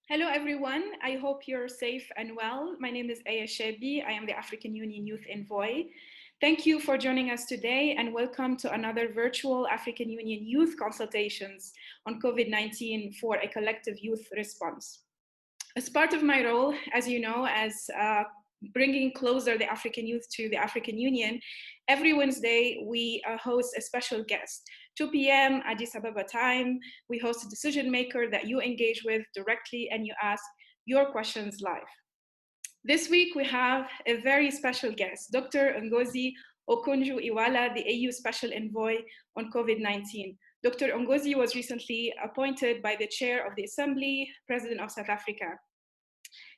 Hello, everyone. I hope you're safe and well. My name is Aya Shebi. I am the African Union Youth Envoy. Thank you for joining us today and welcome to another virtual African Union Youth Consultations on COVID-19 for a collective youth response. As part of my role, as you know, as bringing closer the African youth to the African Union, every Wednesday we host a special guest. 2 p.m. Addis Ababa time, we host a decision maker that you engage with directly and you ask your questions live. This week we have a very special guest, Dr. Ngozi Okonjo-iweala, the AU Special Envoy on COVID-19. Dr. Ngozi was recently appointed by the Chair of the Assembly, President of South Africa.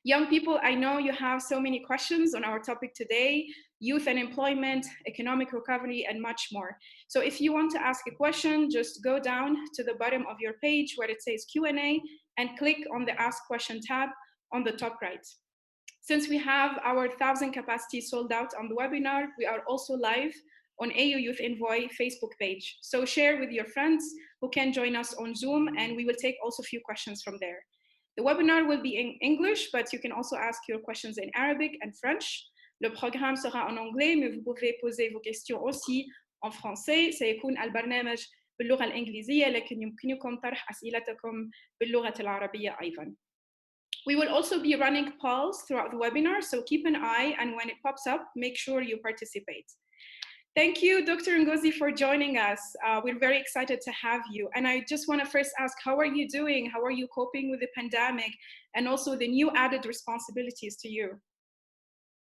Young people, I know you have so many questions on our topic today, youth and employment, economic recovery, and much more. So if you want to ask a question, just go down to the bottom of your page where it says Q&A and click on the Ask Question tab on the top right. Since we have our 1,000 capacity sold out on the webinar, we are also live on AU Youth Envoy Facebook page. So share with your friends who can join us on Zoom, and we will take also a few questions from there. The webinar will be in English, but you can also ask your questions in Arabic and French. Le programme sera en anglais, mais vous pouvez poser vos questions aussi en français. سيكون البرنامج باللغة الإنجليزية، لكن يمكنكم طرح أسئلتكم باللغة العربية أيضاً. We will also be running polls throughout the webinar, so keep an eye, and when it pops up, make sure you participate. Thank you, Dr. Ngozi, for joining us. We're very excited to have you. And I just want to first ask, how are you doing? How are you coping with the pandemic and also the new added responsibilities to you?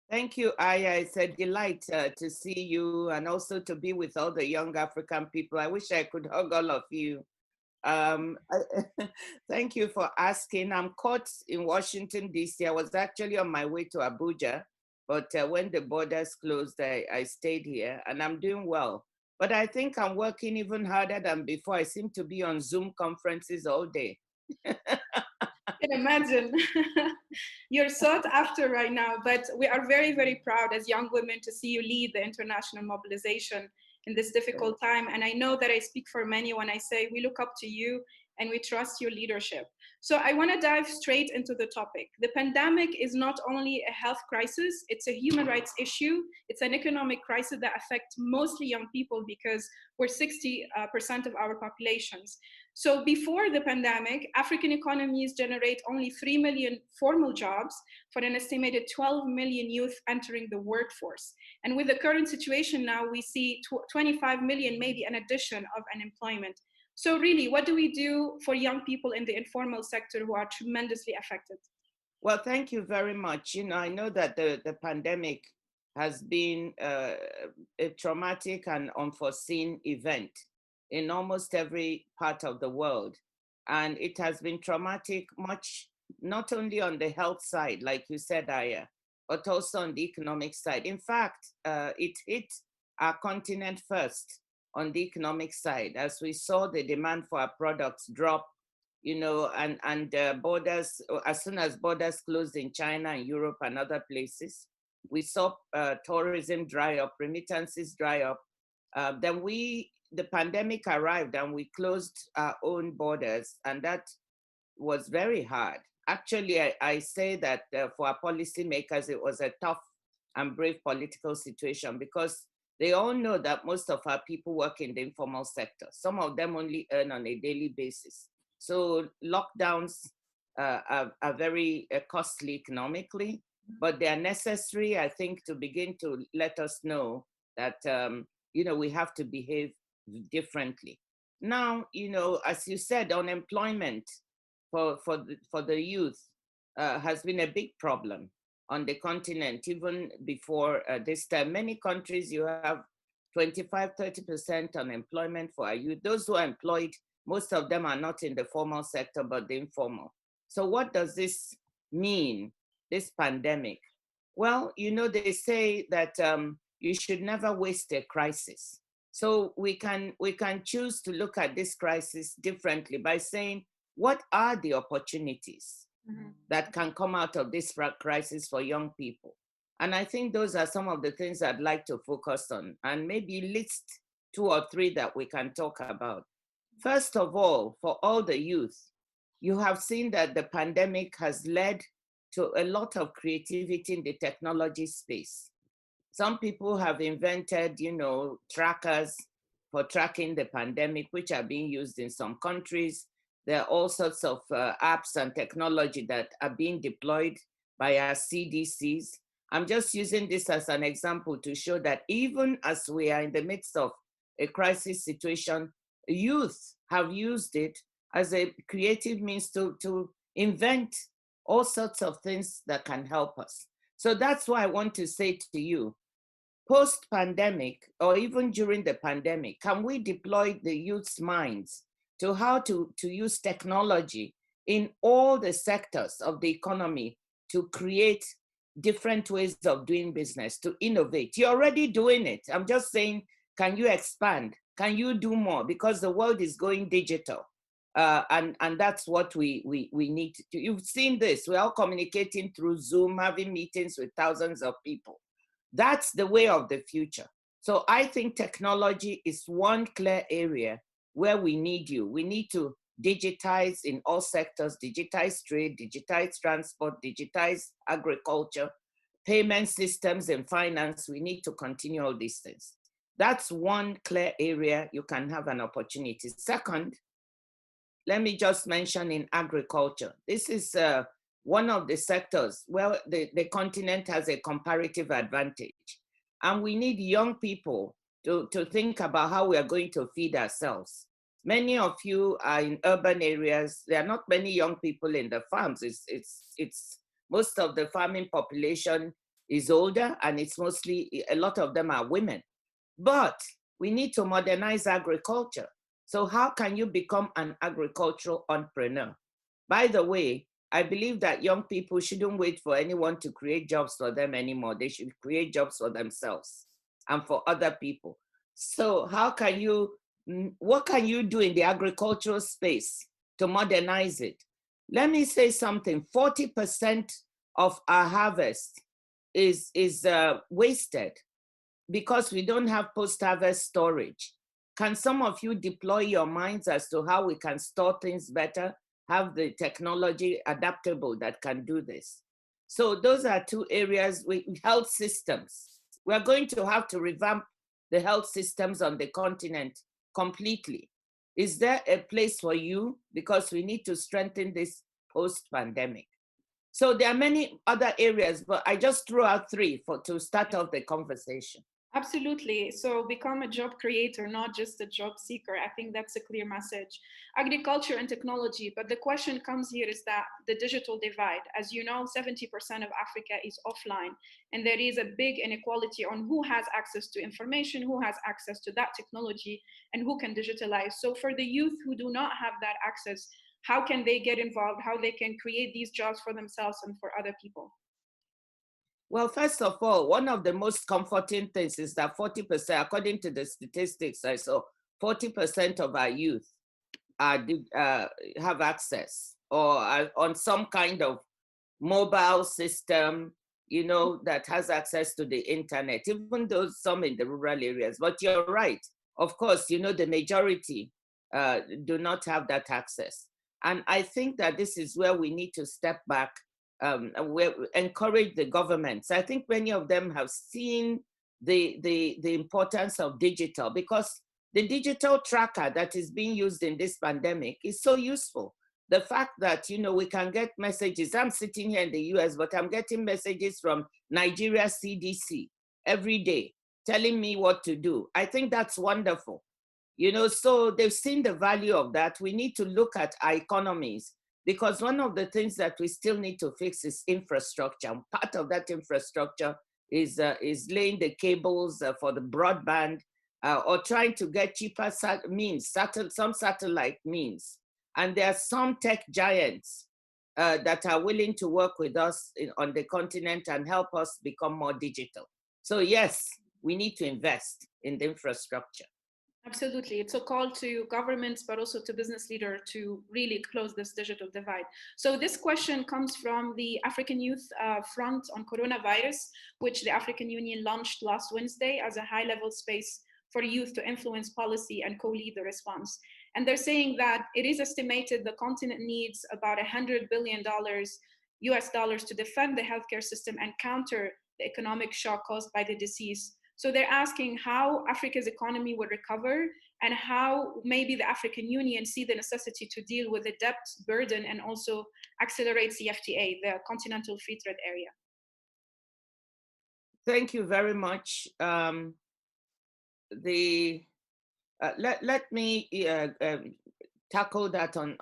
Thank you, Aya. It's a delight to see you and also to be with all the young African people. I wish I could hug all of you. Thank you for asking. I'm caught in Washington, D.C. I was actually on my way to Abuja, but when the borders closed, I stayed here and I'm doing well. But I think I'm working even harder than before. I seem to be on Zoom conferences all day. I can imagine. You're sought after right now, but we are very, very proud as young women to see you lead the international mobilization in this difficult time. And I know that I speak for many when I say we look up to you and we trust your leadership. So I want to dive straight into the topic. The pandemic is not only a health crisis, it's a human rights issue. It's an economic crisis that affects mostly young people because we're 60% of our populations. So before the pandemic, African economies generate only 3 million formal jobs for an estimated 12 million youth entering the workforce. And with the current situation now, we see 25 million, maybe an addition of unemployment. So really, what do we do for young people in the informal sector who are tremendously affected? Well, thank you very much. I know that the pandemic has been a traumatic and unforeseen event in almost every part of the world. And it has been traumatic much, not only on the health side, like you said, Aya, but also on the economic side. In fact, it hit our continent first on the economic side, as we saw the demand for our products drop, and borders, as soon as borders closed in China and Europe and other places, we saw tourism dry up, remittances dry up. Then the pandemic arrived and we closed our own borders, and that was very hard. Actually, I say that for our policymakers, it was a tough and brave political situation because they all know that most of our people work in the informal sector. Some of them only earn on a daily basis. So lockdowns are very costly economically, but they are necessary, I think, to begin to let us know that, we have to behave differently. Now, as you said, unemployment for the youth has been a big problem on the continent, even before this time. Many countries, you have 25-30% unemployment for our youth. Those who are employed, most of them are not in the formal sector, but the informal. So what does this mean, this pandemic? Well, they say that you should never waste a crisis. So we can choose to look at this crisis differently by saying, what are the opportunities that can come out of this crisis for young people? And I think those are some of the things I'd like to focus on, and maybe list 2 or 3 that we can talk about. First of all, for all the youth, you have seen that the pandemic has led to a lot of creativity in the technology space. Some people have invented, trackers for tracking the pandemic, which are being used in some countries. There are all sorts of apps and technology that are being deployed by our CDCs. I'm just using this as an example to show that even as we are in the midst of a crisis situation, youth have used it as a creative means to invent all sorts of things that can help us. So that's why I want to say to you, post-pandemic, or even during the pandemic, can we deploy the youth's minds to how to use technology in all the sectors of the economy to create different ways of doing business, to innovate? You're already doing it. I'm just saying, can you expand? Can you do more? Because the world is going digital. And that's what we need to do. You've seen this. We're all communicating through Zoom, having meetings with thousands of people. That's the way of the future. So I think technology is one clear area where we need you. We need to digitize in all sectors, digitize trade, digitize transport, digitize agriculture, payment systems and finance. We need to continue all these things. That's one clear area you can have an opportunity. Second, let me just mention in agriculture. This is one of the sectors where the continent has a comparative advantage. And we need young people to think about how we are going to feed ourselves. Many of you are in urban areas. There are not many young people in the farms. It's most of the farming population is older, and it's mostly, a lot of them are women. But we need to modernize agriculture. So how can you become an agricultural entrepreneur? By the way, I believe that young people shouldn't wait for anyone to create jobs for them anymore. They should create jobs for themselves and for other people. So how can you, what can you do in the agricultural space to modernize it? Let me say something. 40% of our harvest is wasted because we don't have post-harvest storage. Can some of you deploy your minds as to how we can store things better, have the technology adaptable that can do this? So those are two areas with health systems. We're going to have to revamp the health systems on the continent completely. Is there a place for you? Because we need to strengthen this post-pandemic. So there are many other areas, but I just threw out three to start off the conversation. Absolutely. So become a job creator, not just a job seeker. I think that's a clear message. Agriculture and technology, but the question comes here is that the digital divide. As you know, 70% of Africa is offline, and there is a big inequality on who has access to information, who has access to that technology, and who can digitalize. So for the youth who do not have that access, how can they get involved, how they can create these jobs for themselves and for other people? Well, first of all, one of the most comforting things is that 40%, according to the statistics I saw, 40% of our youth have access or are on some kind of mobile system, that has access to the internet, even though some in the rural areas. But you're right. Of course, the majority do not have that access. And I think that this is where we need to step back, encourage the governments. I think many of them have seen the importance of digital, because the digital tracker that is being used in this pandemic is so useful. The fact that, we can get messages. I'm sitting here in the US, but I'm getting messages from Nigeria CDC every day telling me what to do. I think that's wonderful. So they've seen the value of that. We need to look at our economies, because one of the things that we still need to fix is infrastructure. And part of that infrastructure is laying the cables for the broadband, or trying to get cheaper means, some satellite means. And there are some tech giants that are willing to work with us on the continent and help us become more digital. So yes, we need to invest in the infrastructure. Absolutely. It's a call to governments, but also to business leaders to really close this digital divide. So this question comes from the African Youth Front on Coronavirus, which the African Union launched last Wednesday as a high-level space for youth to influence policy and co-lead the response. And they're saying that it is estimated the continent needs about $100 billion US dollars to defend the healthcare system and counter the economic shock caused by the disease. So they're asking how Africa's economy will recover and how maybe the African Union see the necessity to deal with the debt burden and also accelerate CFTA, the Continental Free Trade Area. Thank you very much. Let me tackle that from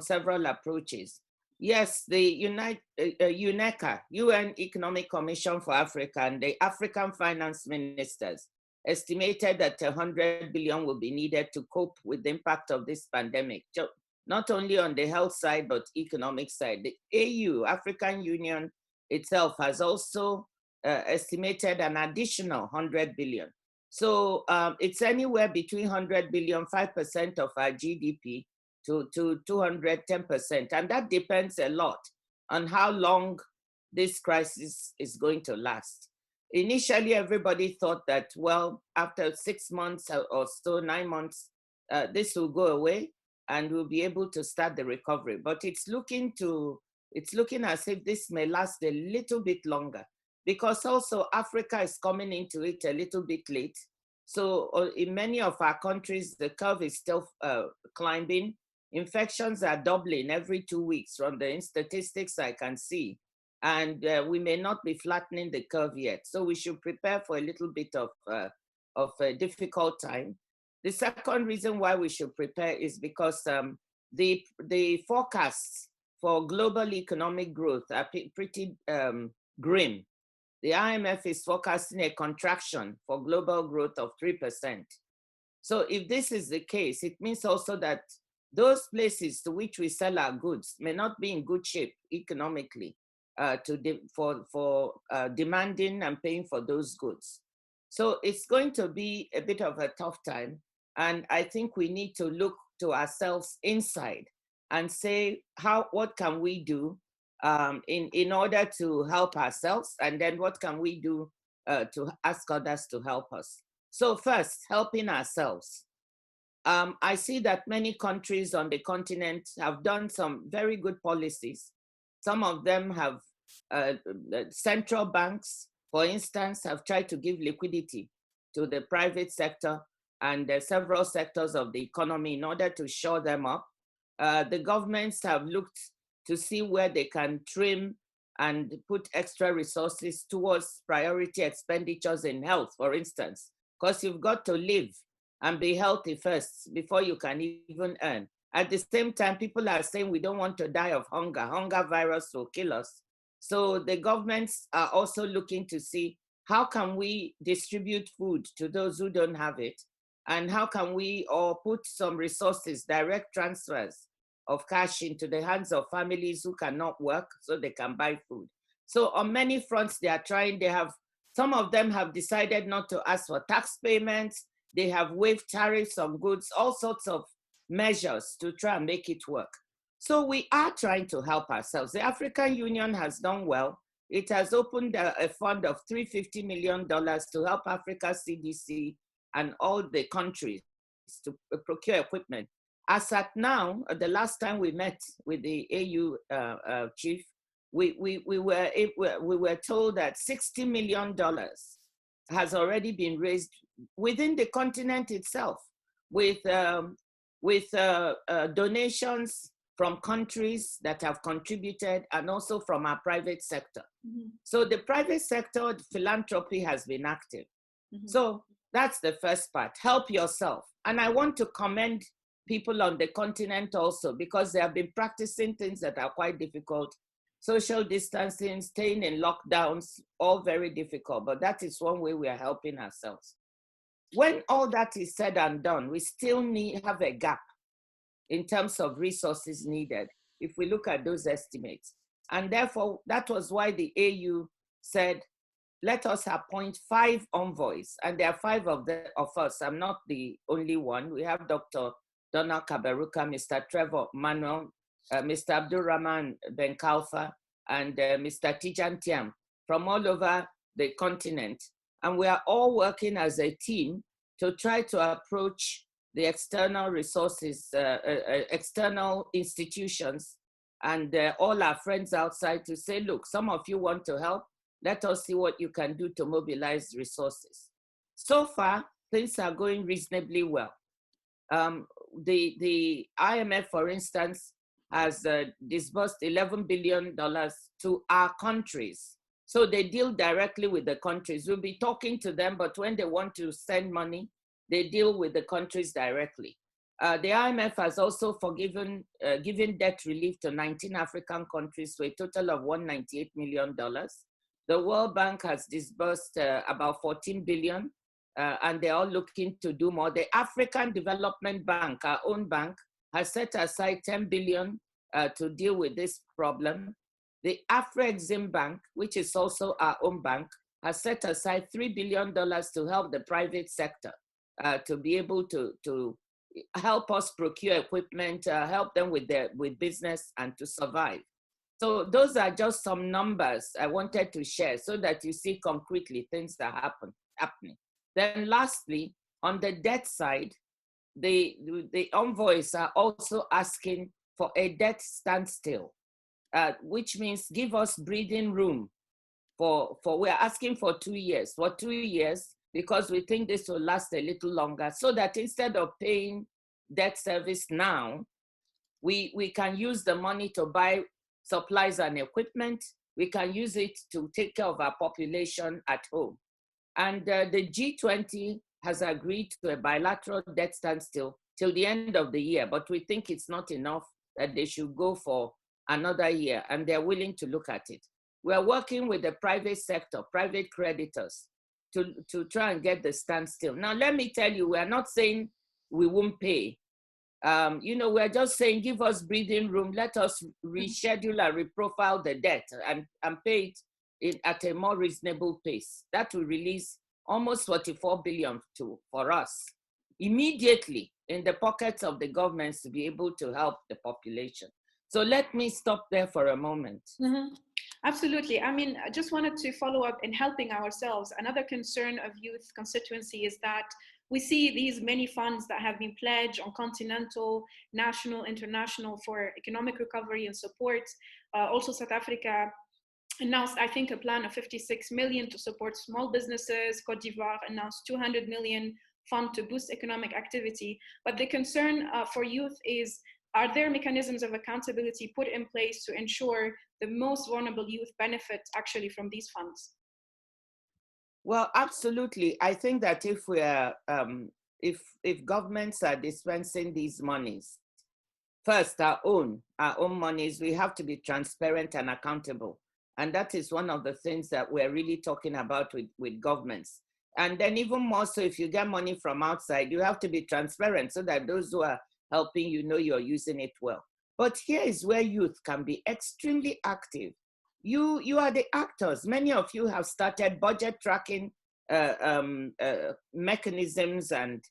several approaches. Yes, the UNECA, UN Economic Commission for Africa, and the African finance ministers estimated that 100 billion will be needed to cope with the impact of this pandemic, not only on the health side, but economic side. The AU, African Union itself, has also estimated an additional 100 billion. So it's anywhere between 100 billion, 5% of our GDP, to 210%. And that depends a lot on how long this crisis is going to last. Initially, everybody thought that, well, after 6 months or so, 9 months, this will go away and we'll be able to start the recovery. But it's looking as if this may last a little bit longer, because also Africa is coming into it a little bit late. So in many of our countries, the curve is still climbing. Infections are doubling every 2 weeks from the statistics I can see. And we may not be flattening the curve yet. So we should prepare for a little bit of a difficult time. The second reason why we should prepare is because the forecasts for global economic growth are pretty grim. The IMF is forecasting a contraction for global growth of 3%. So if this is the case, it means also that those places to which we sell our goods may not be in good shape economically for demanding and paying for those goods. So it's going to be a bit of a tough time. And I think we need to look to ourselves inside and say, what can we do in order to help ourselves? And then what can we do to ask others to help us? So first, helping ourselves. I see that many countries on the continent have done some very good policies. Some of them have, central banks, for instance, have tried to give liquidity to the private sector and several sectors of the economy in order to shore them up. The governments have looked to see where they can trim and put extra resources towards priority expenditures in health, for instance, because you've got to live and be healthy first before you can even earn. At the same time, people are saying we don't want to die of hunger. Hunger virus will kill us. So the governments are also looking to see how can we distribute food to those who don't have it, and how can we all put some resources, direct transfers of cash into the hands of families who cannot work so they can buy food. So on many fronts they are trying. Some of them have decided not to ask for tax payments. They have waived tariffs on goods, all sorts of measures to try and make it work. So we are trying to help ourselves. The African Union has done well. It has opened a fund of $350 million to help Africa CDC and all the countries to procure equipment. As at now, the last time we met with the AU chief, we were told that $60 million has already been raised within the continent itself, with donations from countries that have contributed and also from our private sector. Mm-hmm. So the private sector philanthropy has been active. Mm-hmm. So that's the first part, help yourself. And I want to commend people on the continent also, because they have been practicing things that are quite difficult. Social distancing, staying in lockdowns, all very difficult, but that is one way we are helping ourselves. When all that is said and done, we still have a gap in terms of resources needed, if we look at those estimates. And therefore, that was why the AU said, let us appoint 5 envoys. And there are 5 of us. I'm not the only one. We have Dr. Donna Kaberuka, Mr. Trevor Manuel, Mr. Abdulrahman Ben Kalfa, and Mr. Tijan Tiam from all over the continent. And we are all working as a team to try to approach the external resources, external institutions, and all our friends outside to say, look, some of you want to help, let us see what you can do to mobilize resources. So far, things are going reasonably well. The IMF, for instance, has disbursed $11 billion to our countries. So they deal directly with the countries. We'll be talking to them, but when they want to send money, they deal with the countries directly. The IMF has also given debt relief to 19 African countries to a total of $198 million. The World Bank has disbursed about 14 billion, and they're all looking to do more. The African Development Bank, our own bank, has set aside 10 billion to deal with this problem. The Afro-Exim Bank, which is also our own bank, has set aside $3 billion to help the private sector to be able to help us procure equipment, help them with business and to survive. So those are just some numbers I wanted to share so that you see concretely things that happening. Then lastly, on the debt side, the envoys are also asking for a debt standstill, which means give us breathing room we're asking for 2 years. For 2 years, because we think this will last a little longer, so that instead of paying debt service now, we can use the money to buy supplies and equipment. We can use it to take care of our population at home. And the G20 has agreed to a bilateral debt standstill till the end of the year, but we think it's not enough, that they should go for another year, and they're willing to look at it. We're working with the private sector, private creditors, to try and get the standstill. Now, let me tell you, we're not saying we won't pay. We're just saying, give us breathing room, let us reschedule and reprofile the debt and pay it at a more reasonable pace. That will release almost 44 billion for us immediately in the pockets of the governments to be able to help the population. So let me stop there for a moment. Mm-hmm. Absolutely. I mean, I just wanted to follow up in helping ourselves. Another concern of youth constituency is that we see these many funds that have been pledged on continental, national, international for economic recovery and support. Also, South Africa announced, I think, a plan of 56 million to support small businesses. Cote d'Ivoire announced 200 million fund to boost economic activity. But the concern for youth is, are there mechanisms of accountability put in place to ensure the most vulnerable youth benefit actually from these funds? Well, absolutely. I think that if we are, if governments are dispensing these monies, first our own monies, we have to be transparent and accountable, and that is one of the things that we're really talking about with governments. And then even more so, if you get money from outside, you have to be transparent so that those who are helping you know you're using it well. But here is where youth can be extremely active. You are the actors. Many of you have started budget tracking mechanisms, and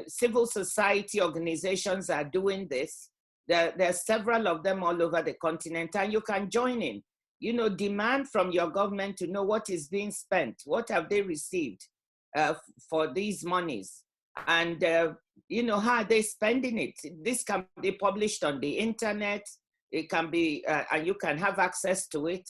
civil society organizations are doing this. There are several of them all over the continent, and you can join in. Demand from your government to know what is being spent, what have they received for these monies, and how are they spending it. This can be published on the internet. It can be, and you can have access to it.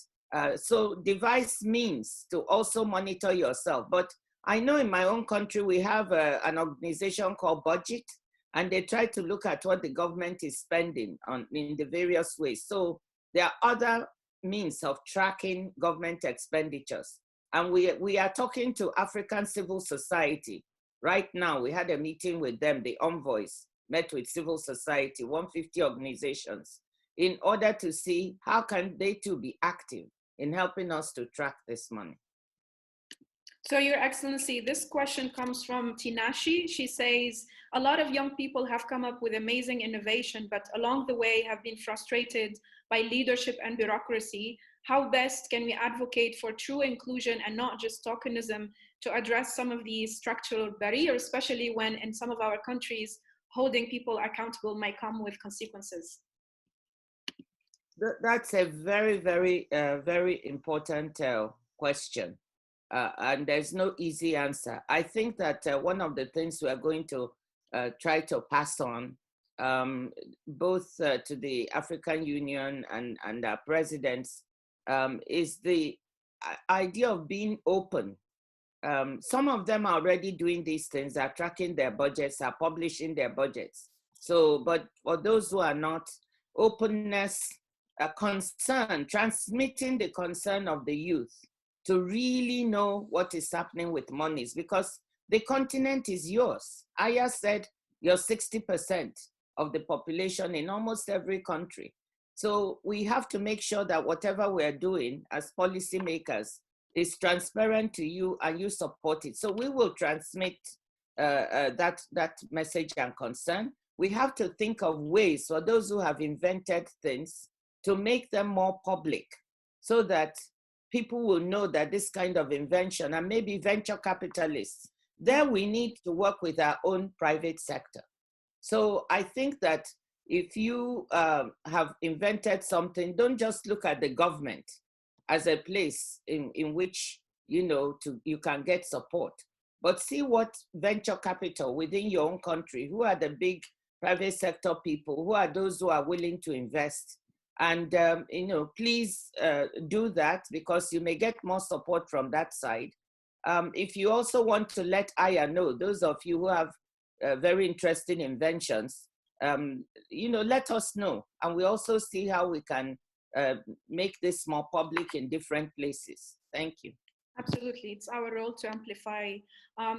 So devise means to also monitor yourself. But I know in my own country, we have an organization called Budget, and they try to look at what the government is spending in the various ways. So there are other means of tracking government expenditures. And we are talking to African civil society. Right now, we had a meeting with them, the envoys met with civil society, 150 organizations, in order to see how can they too be active in helping us to track this money. So, Your Excellency, this question comes from Tinashi. She says, a lot of young people have come up with amazing innovation, but along the way have been frustrated by leadership and bureaucracy. How best can we advocate for true inclusion and not just tokenism to address some of these structural barriers, especially when in some of our countries, holding people accountable might come with consequences? That's a very, very, very important question. And there's no easy answer. I think that one of the things we are going to try to pass on, both to the African Union and our presidents, is the idea of being open. Some of them are already doing these things, are tracking their budgets, are publishing their budgets. So, but for those who are not, openness, concern, transmitting the concern of the youth to really know what is happening with monies, because the continent is yours. Aya said you're 60% of the population in almost every country. So we have to make sure that whatever we're doing as policymakers is transparent to you and you support it. So we will transmit that message and concern. We have to think of ways for those who have invented things to make them more public so that people will know that this kind of invention, and maybe venture capitalists, there we need to work with our own private sector. So I think that if you have invented something, don't just look at the government as a place in which you can get support, but see what venture capital within your own country, who are the big private sector people, who are those who are willing to invest. And please do that, because you may get more support from that side. If you also want to let Aya know, those of you who have very interesting inventions, let us know. And we also see how we can make this more public in different places. Thank you. Absolutely, it's our role to amplify.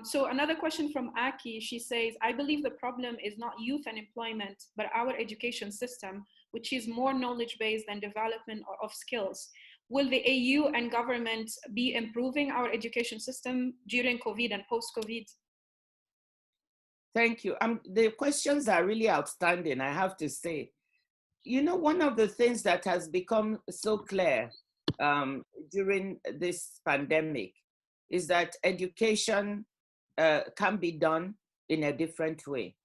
So another question from Aki, she says, I believe the problem is not youth unemployment, but our education system, which is more knowledge-based than development of skills. Will the AU and government be improving our education system during COVID and post-COVID? Thank you. The questions are really outstanding, I have to say. One of the things that has become so clear during this pandemic is that education can be done in a different way.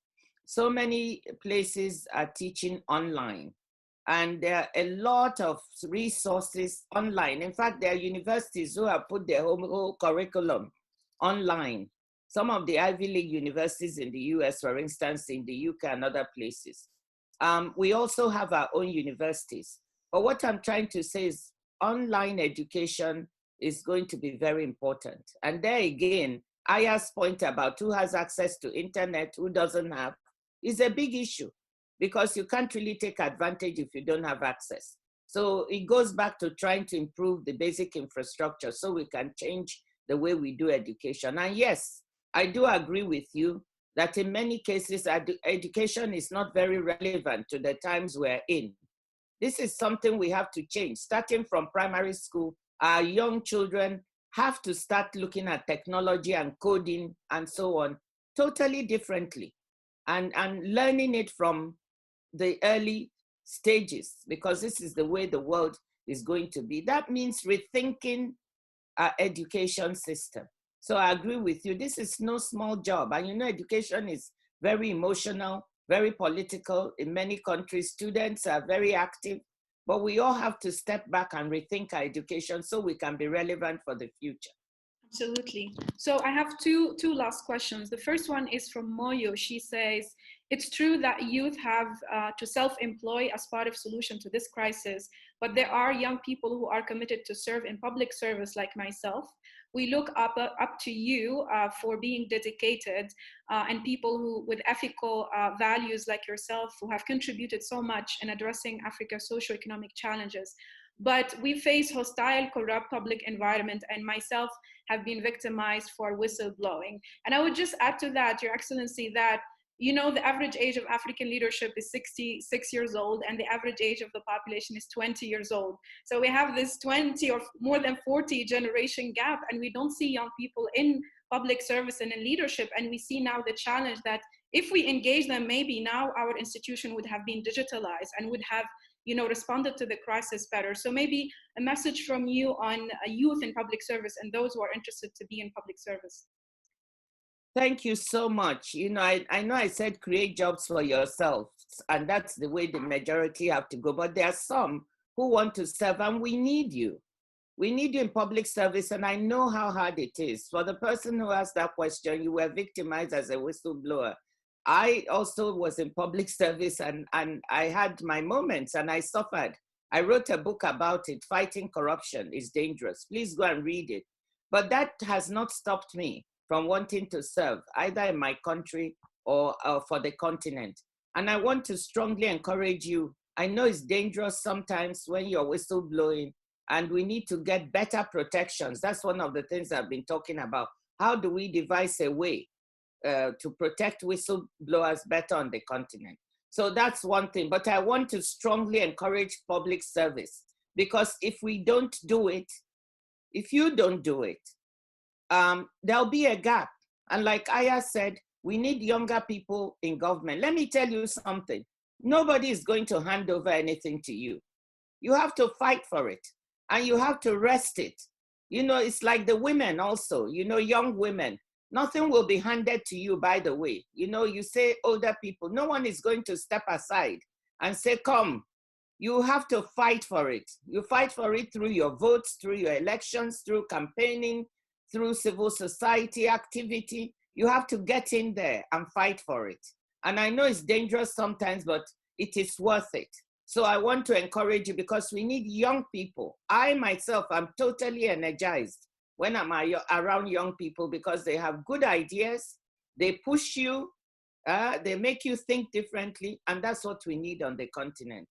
So many places are teaching online, and there are a lot of resources online. In fact, there are universities who have put their whole curriculum online. Some of the Ivy League universities in the US, for instance, in the UK and other places. We also have our own universities. But what I'm trying to say is online education is going to be very important. And there again, Aya's point about who has access to internet, who doesn't have, is a big issue, because you can't really take advantage if you don't have access. So it goes back to trying to improve the basic infrastructure so we can change the way we do education. And yes, I do agree with you that in many cases, education is not very relevant to the times we're in. This is something we have to change. Starting from primary school, our young children have to start looking at technology and coding and so on totally differently, and learning it from the early stages, because this is the way the world is going to be. That means rethinking our education system. So I agree with you. This is no small job. And education is very emotional, very political. In many countries, students are very active, but we all have to step back and rethink our education so we can be relevant for the future. Absolutely. So I have two last questions. The first one is from Moyo. She says, it's true that youth have to self-employ as part of solution to this crisis, but there are young people who are committed to serve in public service like myself. We look up to you for being dedicated and people who with ethical values like yourself, who have contributed so much in addressing Africa's socioeconomic challenges. But we face hostile, corrupt public environment, and myself have been victimized for whistleblowing. And I would just add to that, Your Excellency, that the average age of African leadership is 66 years old, and the average age of the population is 20 years old. So we have this 20 or more than 40 generation gap, and we don't see young people in public service and in leadership. And we see now the challenge that if we engage them, maybe now our institution would have been digitalized and would have responded to the crisis better. So maybe a message from you on youth in public service and those who are interested to be in public service. Thank you so much. I know I said create jobs for yourself, and that's the way the majority have to go, but there are some who want to serve, and we need you. We need you in public service, and I know how hard it is. For the person who asked that question, you were victimized as a whistleblower. I also was in public service, and I had my moments and I suffered. I wrote a book about it, Fighting Corruption is Dangerous. Please go and read it. But that has not stopped me from wanting to serve, either in my country or for the continent. And I want to strongly encourage you. I know it's dangerous sometimes when you're whistleblowing, and we need to get better protections. That's one of the things I've been talking about. How do we devise a way to protect whistleblowers better on the continent? So that's one thing. But I want to strongly encourage public service, because if we don't do it, if you don't do it, there'll be a gap. And like Aya said, we need younger people in government. Let me tell you something. Nobody is going to hand over anything to you. You have to fight for it, and you have to wrest it. You know, it's like the women also, you know, young women. Nothing will be handed to you, by the way. You know, you say older people, no one is going to step aside and say, come. You have to fight for it. You fight for it through your votes, through your elections, through campaigning, through civil society activity. You have to get in there and fight for it. And I know it's dangerous sometimes, but it is worth it. So I want to encourage you, because we need young people. I myself, I'm totally energized when I'm around young people, because they have good ideas, they push you, they make you think differently, and that's what we need on the continent.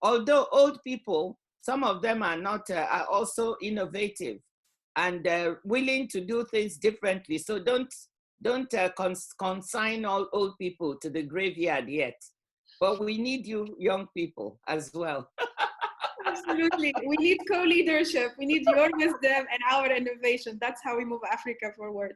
Although old people, some of them are not, are also innovative and willing to do things differently. So don't consign all old people to the graveyard yet. But we need you young people as well. Absolutely. We need co-leadership. We need your wisdom and our innovation. That's how we move Africa forward.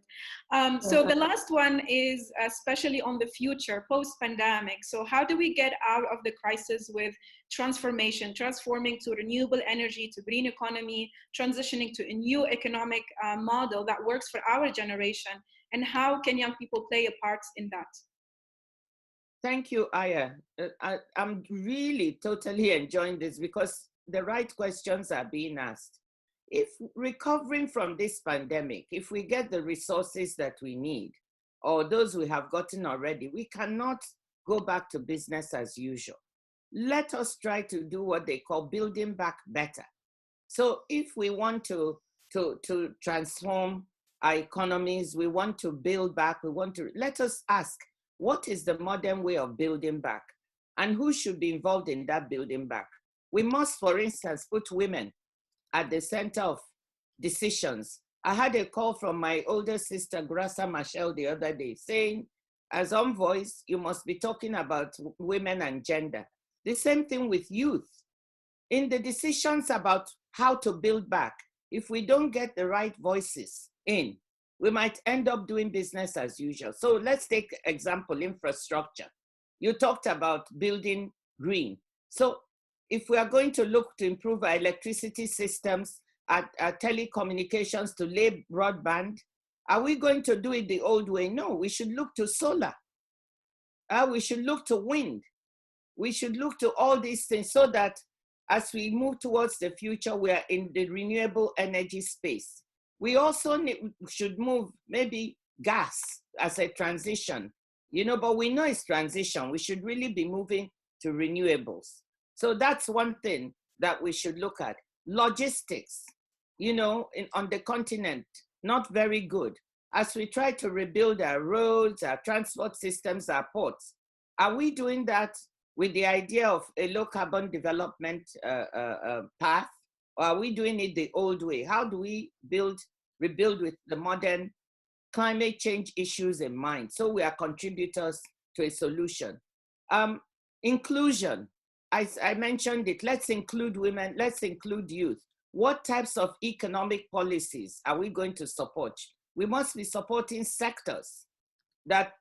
So the last one is especially on the future, post-pandemic. So how do we get out of the crisis with transformation, transforming to renewable energy, to green economy, transitioning to a new economic model that works for our generation? And how can young people play a part in that? Thank you, Aya. I'm really totally enjoying this, because the right questions are being asked. If recovering from this pandemic, if we get the resources that we need, or those we have gotten already, we cannot go back to business as usual. Let us try to do what they call building back better. So if we want to transform our economies, we want to build back, let us ask, what is the modern way of building back? And who should be involved in that building back? We must, for instance, put women at the center of decisions. I had a call from my older sister, Grasa Machel, the other day, saying, as envoys, you must be talking about women and gender. The same thing with youth. In the decisions about how to build back, if we don't get the right voices in, we might end up doing business as usual. So let's take example, infrastructure. You talked about building green. So if we are going to look to improve our electricity systems, our telecommunications, to lay broadband, are we going to do it the old way? No, we should look to solar. We should look to wind. We should look to all these things, so that as we move towards the future, we are in the renewable energy space. We also should move maybe gas as a transition, you know, but we know it's transition. We should really be moving to renewables. So that's one thing that we should look at. Logistics, you know, on the continent, not very good. As we try to rebuild our roads, our transport systems, our ports, are we doing that with the idea of a low carbon development path? Or are we doing it the old way? How do we rebuild with the modern climate change issues in mind, so we are contributors to a solution? Inclusion, I mentioned it. Let's include women, let's include youth. What types of economic policies are we going to support? We must be supporting sectors that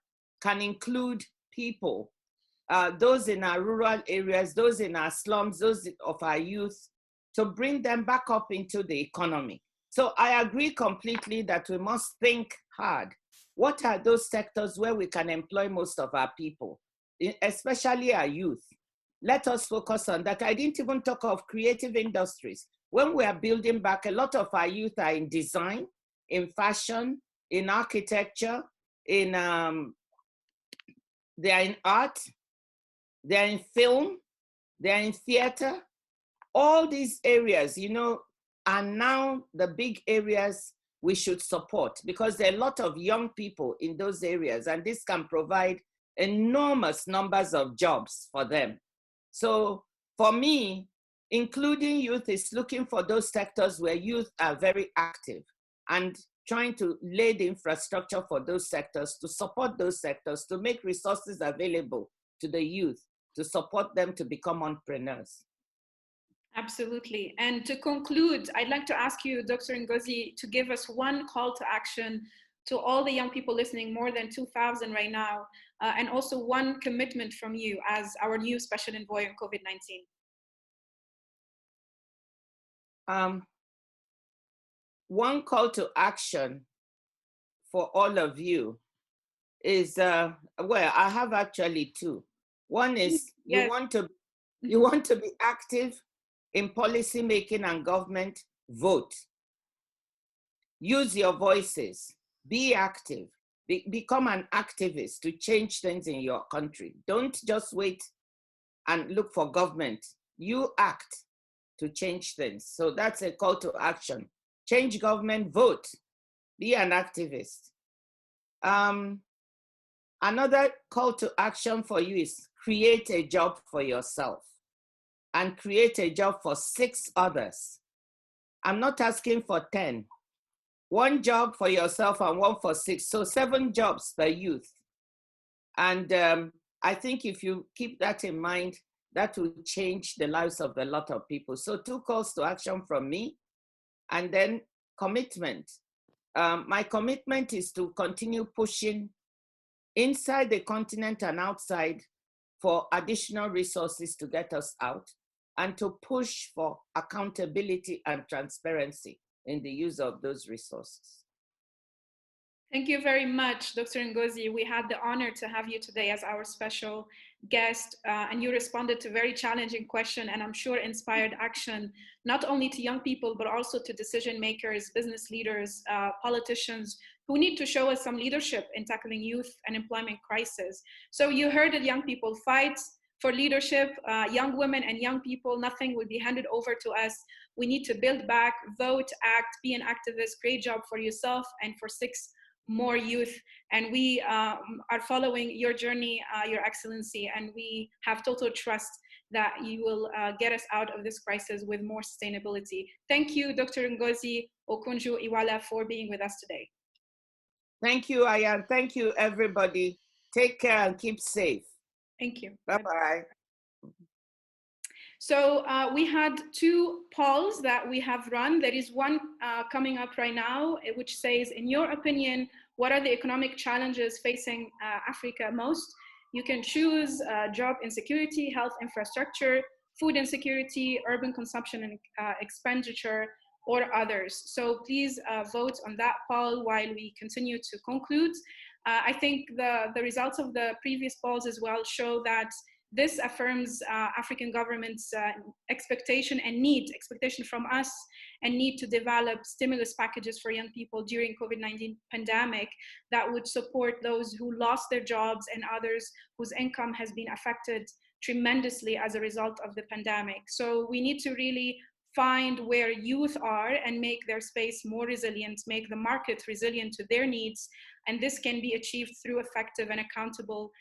can include people, those in our rural areas, those in our slums, those of our youth, to bring them back up into the economy. So I agree completely that we must think hard. What are those sectors where we can employ most of our people, especially our youth? Let us focus on that. I didn't even talk of creative industries. When we are building back, a lot of our youth are in design, in fashion, in architecture, in they are in art, they are in film, they are in theater. All these areas, you know, are now the big areas we should support, because there are a lot of young people in those areas, and this can provide enormous numbers of jobs for them. So for me, including youth is looking for those sectors where youth are very active and trying to lay the infrastructure for those sectors, to support those sectors, to make resources available to the youth, to support them to become entrepreneurs. Absolutely. And to conclude, I'd like to ask you, Dr. Ngozi, to give us one call to action to all the young people listening, more than 2,000 right now, and also one commitment from you as our new special envoy on COVID-19. One call to action for all of you is, well, I have actually two. One is you Yes. want to be active in policy making and government. Vote. Use your voices. Be active. Become an activist to change things in your country. Don't just wait and look for government. You act to change things. So that's a call to action. Change government, vote, be an activist. Another call to action for you is create a job for yourself and create a job for 6 others. I'm not asking for 10. 1 job for yourself and 1 for 6. So 7 jobs per youth. And I think if you keep that in mind, that will change the lives of a lot of people. So 2 calls to action from me, and then commitment. My commitment is to continue pushing inside the continent and outside for additional resources to get us out, and to push for accountability and transparency in the use of those resources. Thank you very much, Dr. Ngozi. We had the honor to have you today as our special guest, and you responded to a very challenging question, and I'm sure inspired action, not only to young people, but also to decision makers, business leaders, politicians, who need to show us some leadership in tackling youth and employment crisis. So you heard that young people fight for leadership, young women and young people, nothing will be handed over to us. We need to build back, vote, act, be an activist, create a job for yourself and for 6 more youth. And we are following your journey, Your Excellency, and we have total trust that you will get us out of this crisis with more sustainability. Thank you, Dr. Ngozi Okonjo-iweala, for being with us today. Thank you, Ayan. Thank you, everybody. Take care and keep safe. Thank you. Bye-bye. So we had 2 polls that we have run. There is one coming up right now, which says, in your opinion, what are the economic challenges facing Africa most? You can choose job insecurity, health infrastructure, food insecurity, urban consumption and expenditure, or others. So please vote on that poll while we continue to conclude. I think the results of the previous polls as well show that this affirms African governments' expectation from us, and need to develop stimulus packages for young people during COVID-19 pandemic that would support those who lost their jobs and others whose income has been affected tremendously as a result of the pandemic. So we need to really find where youth are and make their space more resilient, make the market resilient to their needs. And this can be achieved through effective and accountable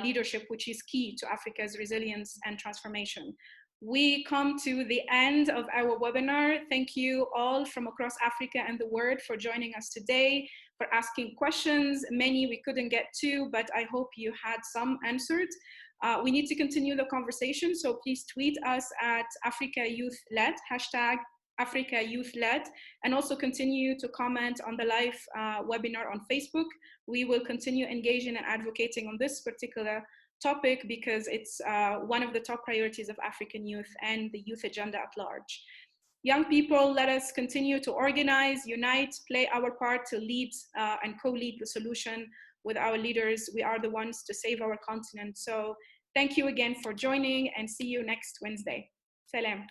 leadership, which is key to Africa's resilience and transformation. We come to the end of our webinar. Thank you all from across Africa and the world for joining us today, for asking questions. Many we couldn't get to, but I hope you had some answered. We need to continue the conversation, so please tweet us at Africa Youth Led, hashtag Africa Youth Led, and also continue to comment on the live webinar on Facebook. We will continue engaging and advocating on this particular topic because it's one of the top priorities of African youth and the youth agenda at large. Young people, let us continue to organize, unite, play our part to lead and co-lead the solution with our leaders. We are the ones to save our continent. So thank you again for joining, and see you next Wednesday. Salam.